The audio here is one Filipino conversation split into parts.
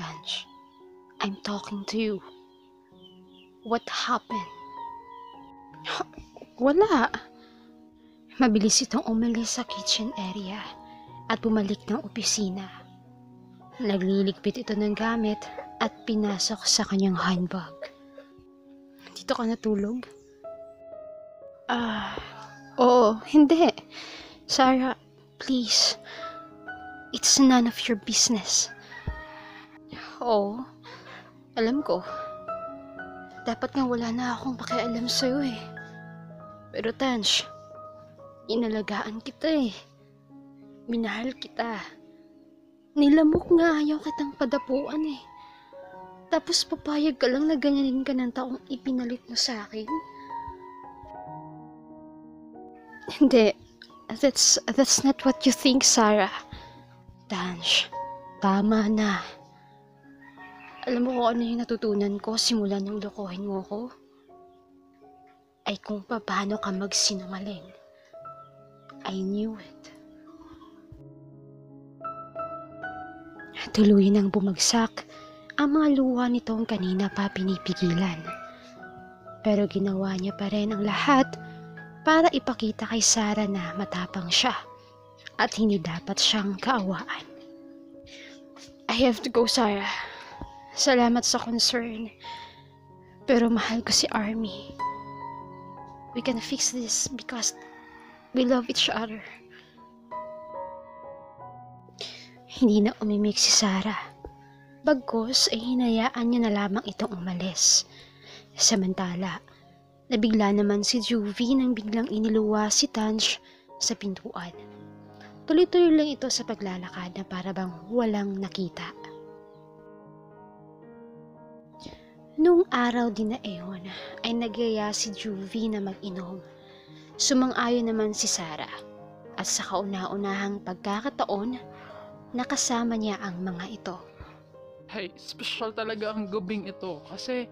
Ange, I'm talking to you. What happened? Wala. Mabilis itong umalis sa kitchen area at bumalik ng opisina. Nagliligpit ito ng gamit at pinasok sa kanyang handbag. Dito ka natulog? Oo, hindi. Sarah, please. It's none of your business. Oo, alam ko. Dapat nga wala na akong pakialam sa'yo eh. Pero Tansh, inalagaan kita eh. Minahal kita. Nilamok nga ayaw kitang padapuan eh. Tapos papayag ka lang na ganyanin ka ng taong ipinalit mo sa akin? Hindi. That's not what you think, Sarah. Tansh, tama na. Alam mo kung ano yung natutunan ko simula nang lokohin mo ko? Ay kung paano ka magsinungaling. I knew it. Tuluyan ang bumagsak ang mga luha nitong kanina pa pinipigilan. Pero ginawa niya pa rin ang lahat para ipakita kay Sarah na matapang siya at hindi dapat siyang kaawaan. I have to go, Sarah. Salamat sa concern. Pero mahal ko si Army. We can fix this because we love each other. Hindi na umimik si Sarah. Bagkus ay hinayaan niya na lamang itong umalis. Samantala, nabigla naman si Juvie nang biglang iniluwa si Tansh sa pintuan. Tuloy-tuloy lang ito sa paglalakad na para bang walang nakita. Noong araw din na iyon ay nagyaya si Juvie na mag-inom. Sumang-ayon naman si Sarah at sa kauna-unahang pagkakataon nakasama niya ang mga ito. Hey, special talaga ang gabing ito kasi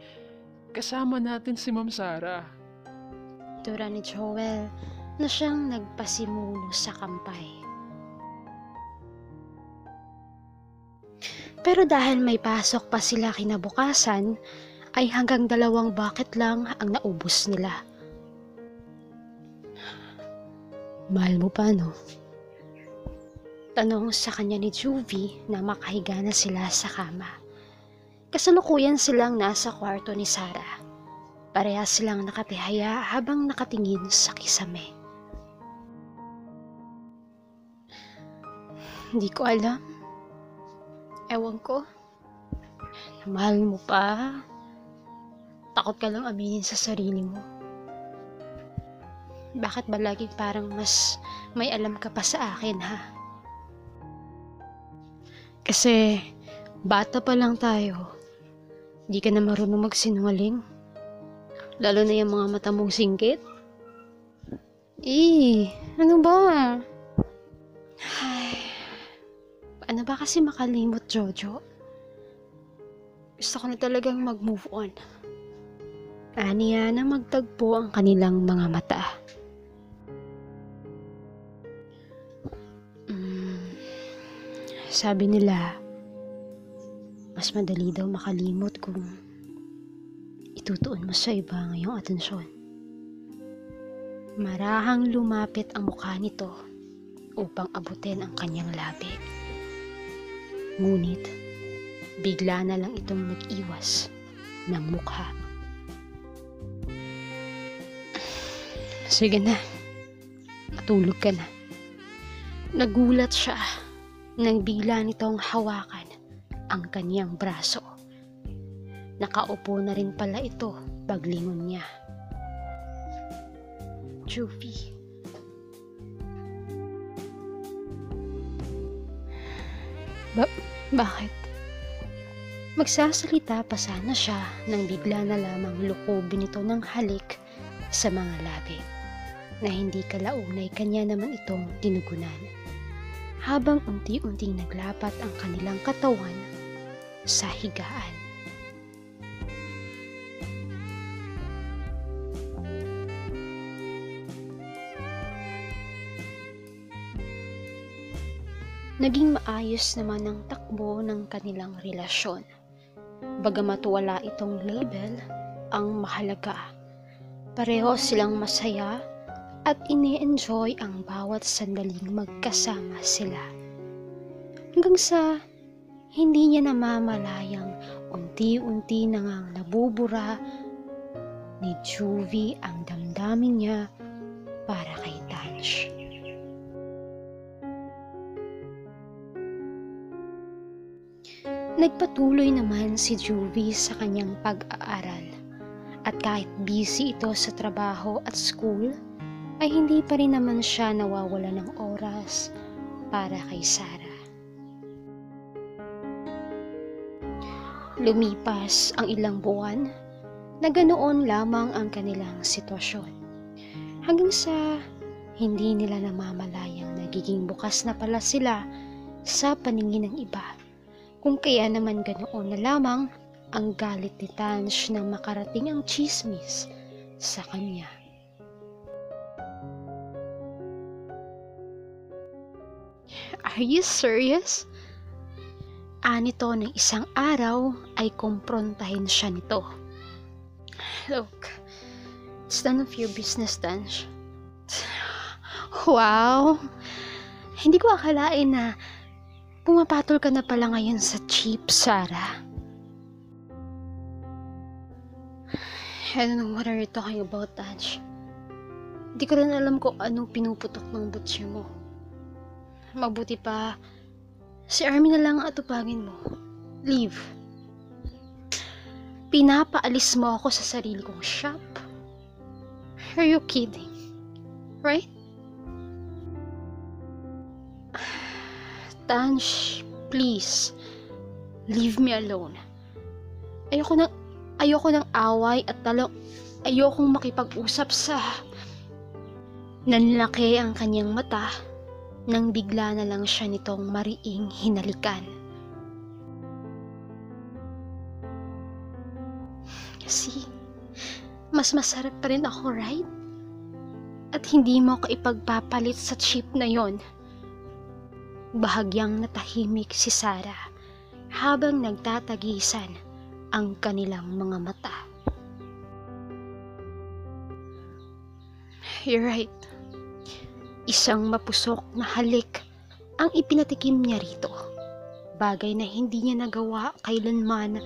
kasama natin si Ma'am Sarah. Tura ni Joel na siyang nagpasimuno sa kampay. Pero dahil may pasok pa sila kinabukasan, ay hanggang 2 bucket lang ang naubos nila. Mahal mo pa, no? Tanong sa kanya ni Juvie na makahiga na sila sa kama. Kasalukuyan silang nasa kwarto ni Sarah. Parehas silang nakatihaya habang nakatingin sa kisame. Hindi ko alam. Ewan ko. Mahal mo pa. Takot ka lang aminin sa sarili mo. Bakit ba laging parang mas may alam ka pa sa akin, ha? Kasi bata pa lang tayo. Di ka na marunong magsinungaling. Lalo na yung mga mata mong singkit. Ano ba? Ay, paano ba kasi makalimot, Jojo? Gusto ko na talagang mag-move on. Aniya na magtagpo ang kanilang mga mata. Sabi nila, mas madali daw makalimot kung itutuon mo sa iba ang iyong atensyon. Marahang lumapit ang mukha nito upang abutin ang kanyang labi. Ngunit, bigla na lang itong nag-iwas ng mukha. Sige na, matulog ka na. Nagulat siya nang bigla nitong hawakan ang kanyang braso. Nakaupo na rin pala ito paglingon niya. Juvie. Bakit? Magsasalita pa sana siya nang bigla na lamang lukobin ito ng halik sa mga labi na hindi kalaunay kanya naman itong tinugunan habang unti-unting naglapat ang kanilang katawan sa higaan. Naging maayos naman ang takbo takbo ng kanilang relasyon. Bagamat wala itong label, ang mahalaga, pareho silang masaya at ini-enjoy ang bawat sandaling magkasama sila. Hanggang sa hindi niya namamalayang unti-unti na ngang nabubura ni Juvie ang damdamin niya para kay Tansh. Nagpatuloy naman si Juvie sa kanyang pag-aaral at kahit busy ito sa trabaho at school, ay hindi pa rin naman siya nawawala ng oras para kay Sarah. Lumipas ang ilang buwan na ganoon lamang ang kanilang sitwasyon. Hanggang sa hindi nila namamalayang nagiging bukas na pala sila sa paningin ng iba. Kung kaya naman ganoon na lamang ang galit ni Tansh nang makarating ang chismis sa kanya. Are you serious? Anito ng isang araw ay kumprontahin siya nito. Look, it's none of your business, Tansh. Wow! Hindi ko akalain na pumapatol ka na pala ngayon sa cheap, Sarah. I don't know what are you talking about, Tansh. Hindi ko rin alam kung anong pinuputok ng butsi mo. Mabuti pa, si Army na lang ang atupagin mo. Leave. Pinapaalis mo ako sa sarili kong shop? Are you kidding? Right? Tansh, please. Leave me alone. Ayoko ng away at ayokong makipag-usap sa... Nanlaki ang kanyang mata nang bigla na lang siya nitong mariing hinalikan. Kasi, mas masarap pa rin ako, right? At hindi mo ako ipagpapalit sa chip na yon. Bahagyang natahimik si Sarah habang nagtatagisan ang kanilang mga mata. You're right. Isang mapusok na halik ang ipinatikim niya rito. Bagay na hindi niya nagawa kailanman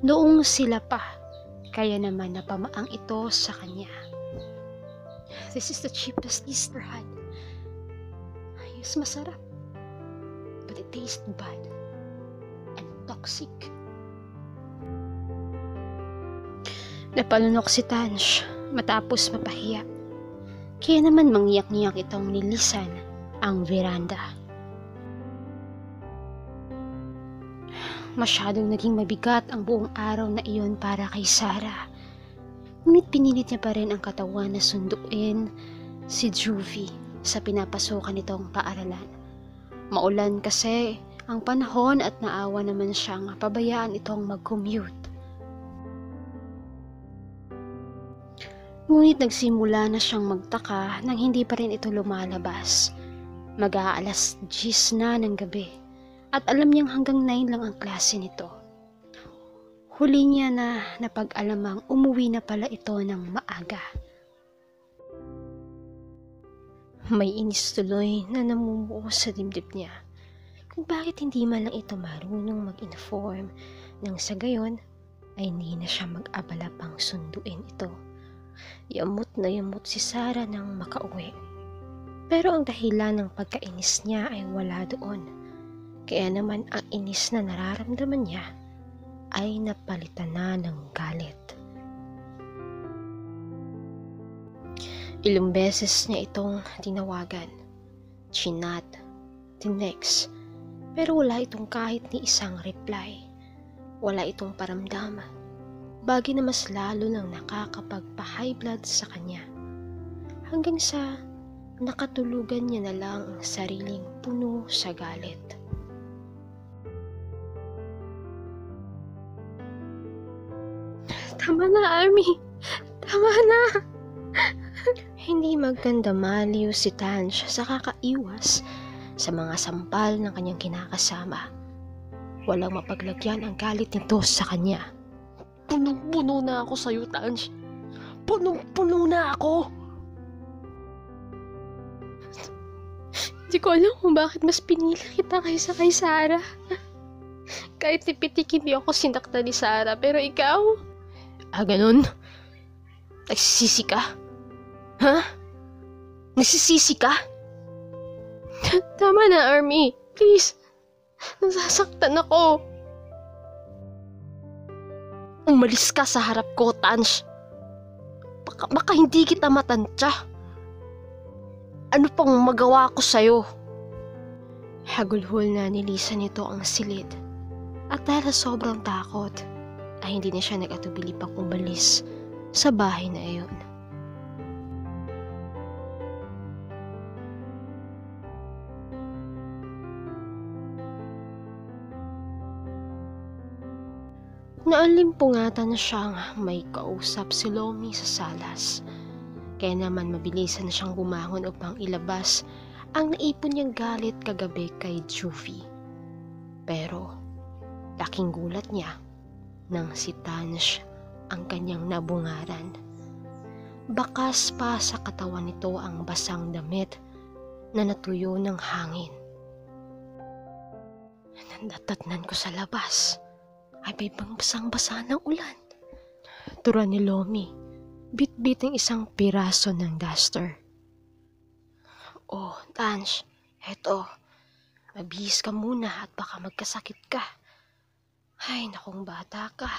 noong sila pa. Kaya naman napamaang ito sa kanya. This is the cheapest Easter had. Yes, masarap. But it tastes bad and toxic. Napalunok si Tansh matapos mapahiya. Kaya naman mangyak-ngyak itong nilisan ang veranda. Masyadong naging mabigat ang buong araw na iyon para kay Sarah. Ngunit pinilit niya pa rin ang katawan na sunduin si Juvie sa pinapasukan nitong paaralan. Maulan kasi ang panahon at naawa naman siyang pabayaan itong mag-commute. Ngunit nagsimula na siyang magtaka nang hindi pa rin ito lumalabas. Mag-aalas 10 na ng gabi at alam niyang hanggang 9 lang ang klase nito. Huli niya na napag-alamang umuwi na pala ito ng maaga. May inis tuloy na namumuo sa dibdib niya kung bakit hindi man lang ito marunong mag-inform nang sa gayon ay hindi na siya mag-abala pang sunduin ito. Yamot na yamot si Sarah nang makauwi. Pero ang dahilan ng pagkainis niya ay wala doon. Kaya naman ang inis na nararamdaman niya ay napalitan na ng galit. Ilang beses niya itong tinawagan, chinat, tinext, pero wala itong kahit ni isang reply. Wala itong paramdam. Bagay na mas lalo nang nakakapagpa-high blood sa kanya. Hanggang sa nakatulugan niya na lang ang sariling puno sa galit. Tama na, Army. Tama na. Hindi maganda maliw si Tansh sa kakaiwas sa mga sampal ng kanyang kinakasama. Walang mapaglagyan ang galit nito sa kanya. Punong-puno na ako sa'yo, Tans. Punong-puno na ako. Hindi ko alam kung bakit mas pinili kita kaysa kay Sarah. Kahit tipitik hindi ako sinakta ni Sarah, pero ikaw? Ganun? Nagsisisi ka? Ha? Nagsisisi ka? Tama na, Army. Please. Nasasaktan ako. Umalis ka sa harap ko, Tans. Baka hindi kita matantya. Ano pang magawa ko sa'yo? Hagulhol na ni Lisa nito ang silid. At dahil sobrang takot, ay hindi na siya nag-atubili pang umalis sa bahay na iyon. Naalimpungatan na siyang may kausap si Lomi sa salas. Kaya naman mabilisan na siyang bumangon upang ilabas ang naipon niyang galit kagabi kay Juvie. Pero laking gulat niya nang si Tans ang kanyang nabungaran. Bakas pa sa katawan nito ang basang damit na natuyo ng hangin. Natatnan ko sa labas ay may basang-basa ng ulan. Tura ni Lomi, bit-bit ang isang piraso ng duster. Oh, Tans, eto, mabihis ka muna at baka magkasakit ka. Ay, nakong bata ka.